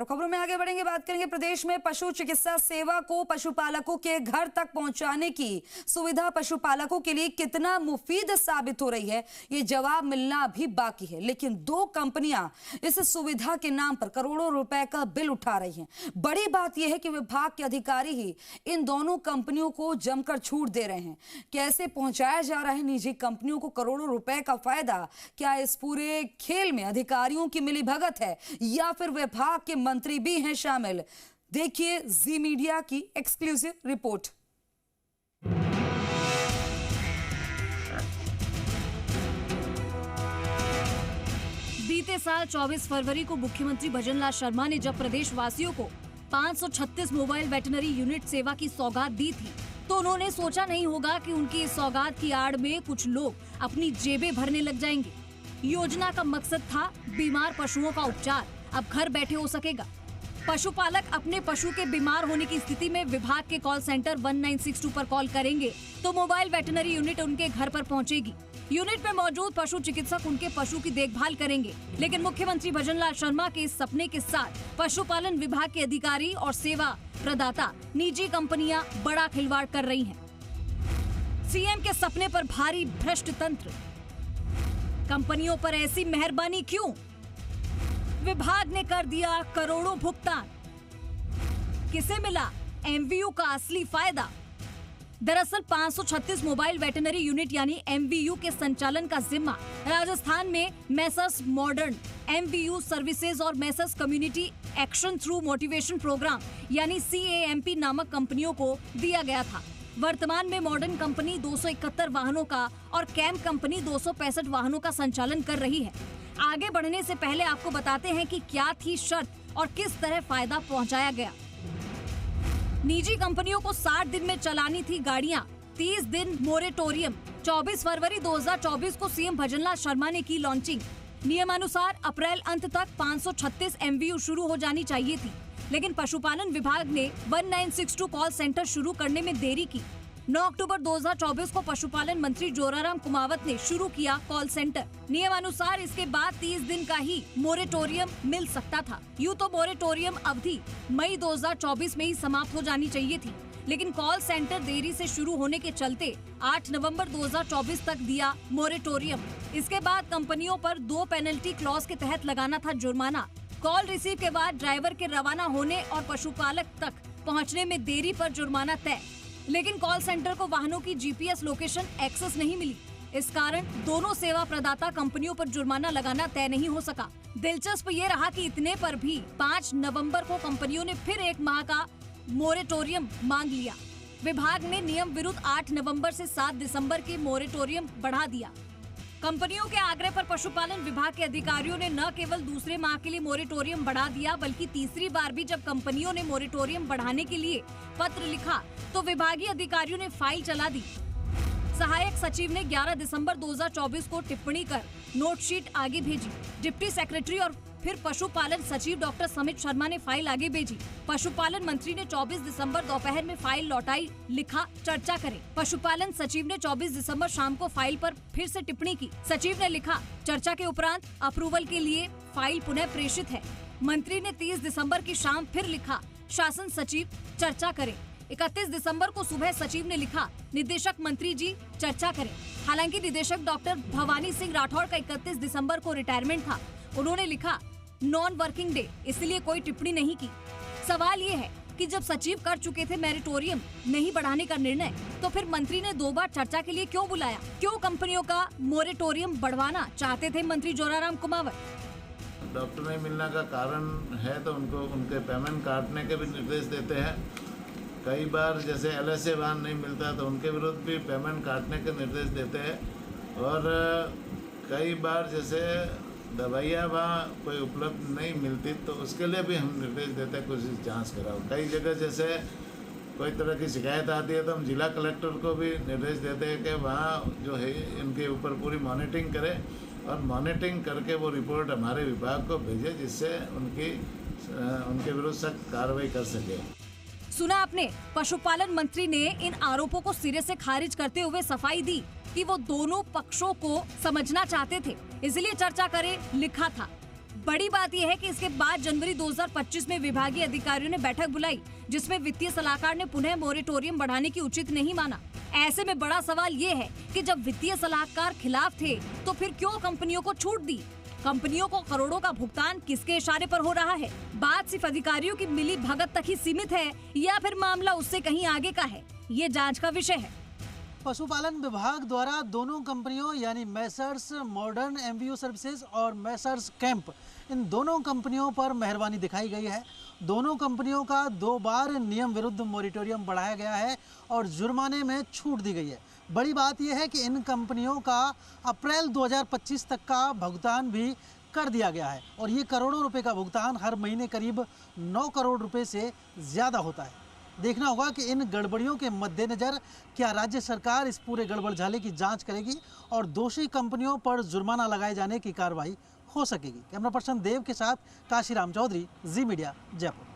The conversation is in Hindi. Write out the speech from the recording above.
और खबरों में आगे बढ़ेंगे, बात करेंगे प्रदेश में पशु चिकित्सा सेवा को पशुपालकों के घर तक पहुंचाने की सुविधा पशुपालकों के लिए कितना मुफीद साबित हो रही है, ये जवाब मिलना अभी बाकी है। लेकिन दो कंपनियां इस सुविधा के नाम पर करोड़ों रुपए का बिल उठा रही हैं। बड़ी बात यह है कि विभाग के अधिकारी ही इन दोनों कंपनियों को जमकर छूट दे रहे हैं। कैसे पहुंचाया जा रहा है निजी कंपनियों को करोड़ों रुपए का फायदा? क्या इस पूरे खेल में अधिकारियों की मिलीभगत है या फिर विभाग के मंत्री भी हैं शामिल? देखिए जी मीडिया की एक्सक्लूसिव रिपोर्ट। बीते साल 24 फरवरी को मुख्यमंत्री भजनलाल शर्मा ने जब प्रदेश वासियों को 536 मोबाइल वेटनरी यूनिट सेवा की सौगात दी थी, तो उन्होंने सोचा नहीं होगा कि उनकी इस सौगात की आड़ में कुछ लोग अपनी जेबें भरने लग जाएंगे। योजना का मकसद था बीमार पशुओं का उपचार अब घर बैठे हो सकेगा। पशुपालक अपने पशु के बीमार होने की स्थिति में विभाग के कॉल सेंटर 1962 पर कॉल करेंगे तो मोबाइल वेटनरी यूनिट उनके घर पर पहुंचेगी। यूनिट में मौजूद पशु चिकित्सक उनके पशु की देखभाल करेंगे। लेकिन मुख्यमंत्री भजनलाल शर्मा के इस सपने के साथ पशुपालन विभाग के अधिकारी और सेवा प्रदाता निजी कंपनियां बड़ा खिलवाड़ कर रही हैं। सीएम के सपने पर भारी भ्रष्ट तंत्र, कंपनियों पर ऐसी मेहरबानी क्यों? विभाग ने कर दिया करोड़ों भुगतान, किसे मिला एमवीयू का असली फायदा? दरअसल 536 मोबाइल वेटनरी यूनिट यानी एमवीयू के संचालन का जिम्मा राजस्थान में मैसर्स मॉडर्न एमवीयू सर्विसेज और Messrs community action through motivation program यानी CAMP नामक कंपनियों को दिया गया था। वर्तमान में मॉडर्न कंपनी 271 वाहनों का और कैम्प कंपनी 265 वाहनों का संचालन कर रही है। आगे बढ़ने से पहले आपको बताते हैं कि क्या थी शर्त और किस तरह फायदा पहुंचाया गया। निजी कंपनियों को 60 दिन में चलानी थी गाड़ियां, 30 दिन मोरेटोरियम। 24 फरवरी 2024 को सीएम भजनलाल शर्मा ने की लॉन्चिंग। नियमानुसार अप्रैल अंत तक 536 एमवीयू शुरू हो जानी चाहिए थी, लेकिन पशुपालन विभाग ने 1962 कॉल सेंटर शुरू करने में देरी की। 9 अक्टूबर 2024 को पशुपालन मंत्री जोराराम कुमावत ने शुरू किया कॉल सेंटर। नियमानुसार इसके बाद 30 दिन का ही मोरेटोरियम मिल सकता था। यूं तो मोरेटोरियम अवधि मई 2024 में ही समाप्त हो जानी चाहिए थी, लेकिन कॉल सेंटर देरी से शुरू होने के चलते 8 नवंबर 2024 तक दिया मोरेटोरियम। इसके बाद कंपनियों पर 2 पेनल्टी क्लॉज के तहत लगाना था जुर्माना। कॉल रिसीव के बाद ड्राइवर के रवाना होने और पशुपालक तक पहुंचने में देरी पर जुर्माना तय। लेकिन कॉल सेंटर को वाहनों की जीपीएस लोकेशन एक्सेस नहीं मिली। इस कारण दोनों सेवा प्रदाता कंपनियों पर जुर्माना लगाना तय नहीं हो सका। दिलचस्प ये रहा कि इतने पर भी 5 नवंबर को कंपनियों ने फिर 1 माह का मोरेटोरियम मांग लिया। विभाग ने नियम विरुद्ध 8 नवंबर से 7 दिसंबर के मोरेटोरियम बढ़ा दिया। कंपनियों के आग्रह पर पशुपालन विभाग के अधिकारियों ने न केवल दूसरे माह के लिए मोरेटोरियम बढ़ा दिया, बल्कि तीसरी बार भी जब कंपनियों ने मोरेटोरियम बढ़ाने के लिए पत्र लिखा तो विभागीय अधिकारियों ने फाइल चला दी। सहायक सचिव ने 11 दिसंबर 2024 को टिप्पणी कर नोटशीट आगे भेजी। डिप्टी सेक्रेटरी और फिर पशुपालन सचिव डॉक्टर समित शर्मा ने फाइल आगे भेजी। पशुपालन मंत्री ने 24 दिसंबर दोपहर में फाइल लौटाई, लिखा चर्चा करें। पशुपालन सचिव ने 24 दिसंबर शाम को फाइल पर फिर से टिप्पणी की। सचिव ने लिखा चर्चा के उपरांत अप्रूवल के लिए फाइल पुनः प्रेषित है। मंत्री ने 30 दिसंबर की शाम फिर लिखा शासन सचिव चर्चा करें। 31 दिसंबर को सुबह सचिव ने लिखा निदेशक मंत्री जी चर्चा करें। हालांकि निदेशक डॉक्टर भवानी सिंह राठौड़ का 31 दिसंबर को रिटायरमेंट था। उन्होंने लिखा नॉन वर्किंग डे, इसलिए कोई टिप्पणी नहीं की। सवाल ये है कि जब सचिव कर चुके थे मोरेटोरियम नहीं बढ़ाने का निर्णय, तो फिर मंत्री ने 2 बार चर्चा के लिए क्यों बुलाया? क्यों कंपनियों का मोरेटोरियम बढ़वाना चाहते थे मंत्री जोराराम कुमावत? डॉक्टर नहीं मिलने का कारण है तो उनको उनके पेमेंट काटने के भी निर्देश देते हैं। कई बार जैसे LSA वाहन नहीं मिलता तो उनके विरुद्ध भी पेमेंट काटने के निर्देश देते हैं। और कई बार जैसे दवाइयाँ वहाँ कोई उपलब्ध नहीं मिलती तो उसके लिए भी हम निर्देश देते हैं कुछ जांच कराओ। कई जगह जैसे कोई तरह की शिकायत आती है तो हम जिला कलेक्टर को भी निर्देश देते हैं कि वहाँ जो है इनके ऊपर पूरी मॉनिटरिंग करें और मॉनिटरिंग करके वो रिपोर्ट हमारे विभाग को भेजे, जिससे उनके विरुद्ध सख्त कार्रवाई कर सके। सुना आपने, पशुपालन मंत्री ने इन आरोपों को सिरे से खारिज करते हुए सफाई दी कि वो दोनों पक्षों को समझना चाहते थे, इसलिए चर्चा करें लिखा था। बड़ी बात यह है कि इसके बाद जनवरी 2025 में विभागीय अधिकारियों ने बैठक बुलाई, जिसमें वित्तीय सलाहकार ने पुनः मोरेटोरियम बढ़ाने की उचित नहीं माना। ऐसे में बड़ा सवाल ये है कि जब वित्तीय सलाहकार खिलाफ थे तो फिर क्यों कंपनियों को छूट दी? कंपनियों को करोड़ों का भुगतान किसके इशारे पर हो रहा है? बात सिर्फ अधिकारियों की मिली भगत तक ही सीमित है या फिर मामला उससे कहीं आगे का है? ये जांच का विषय है। पशुपालन विभाग द्वारा दोनों कंपनियों यानी मैसर्स मॉडर्न एमवीओ सर्विसेज और मैसर्स कैंप, इन दोनों कंपनियों पर मेहरबानी दिखाई गई है। दोनों कंपनियों का 2 बार नियम विरुद्ध मोरेटोरियम बढ़ाया गया है और जुर्माने में छूट दी गई है। बड़ी बात यह है कि इन कंपनियों का अप्रैल 2025 तक का भुगतान भी कर दिया गया है और ये करोड़ों रुपए का भुगतान हर महीने करीब 9 करोड़ रुपए से ज़्यादा होता है। देखना होगा कि इन गड़बड़ियों के मद्देनज़र क्या राज्य सरकार इस पूरे गड़बड़झाले की जांच करेगी और दोषी कंपनियों पर जुर्माना लगाए जाने की कार्रवाई हो सकेगी। कैमरा पर्सन देव के साथ काशीराम चौधरी, जी मीडिया, जयपुर।